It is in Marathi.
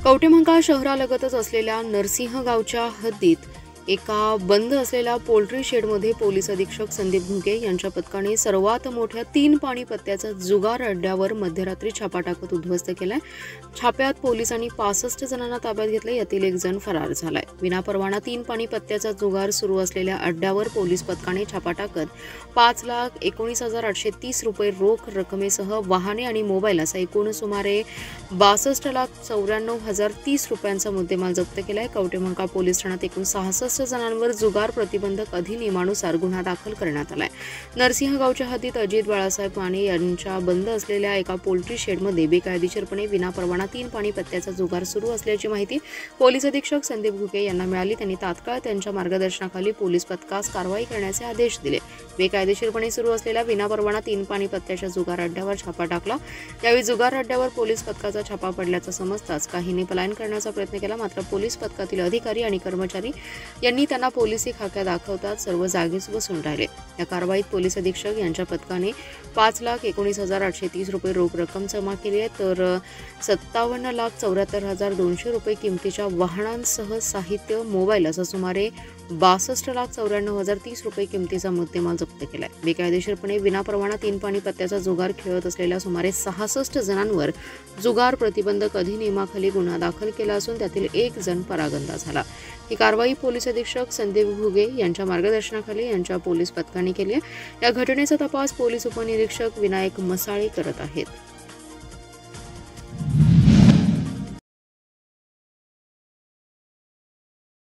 कवठेमहांकाळ शहरालगतच असलेल्या नरसिंह गावच्या हद्दीत एका बंद असलेल्या पोल्ट्री शेडमध्ये पोलीस अधीक्षक संदीप घुगे यांच्या पथकाने सर्वात मोठ्या 3 पाणी पत्त्याचा जुगार अड्ड्यावर मध्यरात्री छापा टाकत उद्ध्वस्त केलाय। छाप्यात पोलिसांनी 65 जणांना ताब्यात घेतले, यातील एक जण फरार झालाय। विनापरवाना 3 पाणी पत्त्याचा जुगार सुरू असलेल्या अड्ड्यावर पोलीस पथकाने छापा टाकत 5,19,830 रुपये रोख रकमेसह वाहने आणि मोबाईल असा एकूण सुमारे 62,94,030 रुपयांचा मुद्देमाल जप्त केलाय। कवठेमहांकाळ पोलीस ठाण्यात एकूण 66 जणांवर जुगार प्रतिबंधक अधिनियमानुसार गुन्हा दाखल करण्यात आलाय। नरसिंह गावच्या हद्दीत अजित बाळासाहेब माने यांच्या बंद असलेल्या एका पोल्ट्री शेडमध्ये बेकायदेशीरपणे विनापरवाना 3 पाणी पत्त्याचा जुगार सुरू असल्याची माहिती पोलीस अधीक्षक संदीप घुगे यांना मिळाली। त्यांनी तात्काळ त्यांच्या मार्गदर्शनाखाली पोलीस पथकास कारवाई करण्याचे आदेश दिले। बेकायदेशीरपणे सुरू असलेल्या विनापरवाना 3 पाणी पत्त्याच्या जुगार अड्ड्यावर छापा टाकला। यावेळी जुगार अड्ड्यावर पोलीस पथकाचा छापा पडल्याचं समजताच काहींनी पलायन करण्याचा प्रयत्न केला, मात्र पोलीस पथकातील अधिकारी आणि कर्मचारी यांनी त्यांना पोलिसी खाक्या दाखवतात सर्व जागीच बसून राहिले। या कारवाईत पोलीस अधीक्षक यांच्या पथकाने 5,19,830 रुपये रोख रक्कम जमा केली आहे, तर 57,74,200 रुपये किमतीच्या वाहनांसह साहित्य, मोबाईल असा सुमारे 62,94,030 रुपये किमतीचा मुद्देमाल जप्त केलाय। बेकायदेशीरपणे विनापरवाना 3 पाणी पत्त्याचा जुगार खेळत असलेल्या सुमारे 66 जणांवर जुगार प्रतिबंधक अधिनियमाखाली गुन्हा दाखल केला असून त्यातील एक जण परागंदा झाला। ही कारवाई पोलीस अधीक्षक संदीप घुगे यांच्या मार्गदर्शनाखाली यांच्या पोलीस पथकाने केली आहे। या घटनेचा तपास पोलीस उपनिरीक्षक विनायक मसाळे करत आहेत।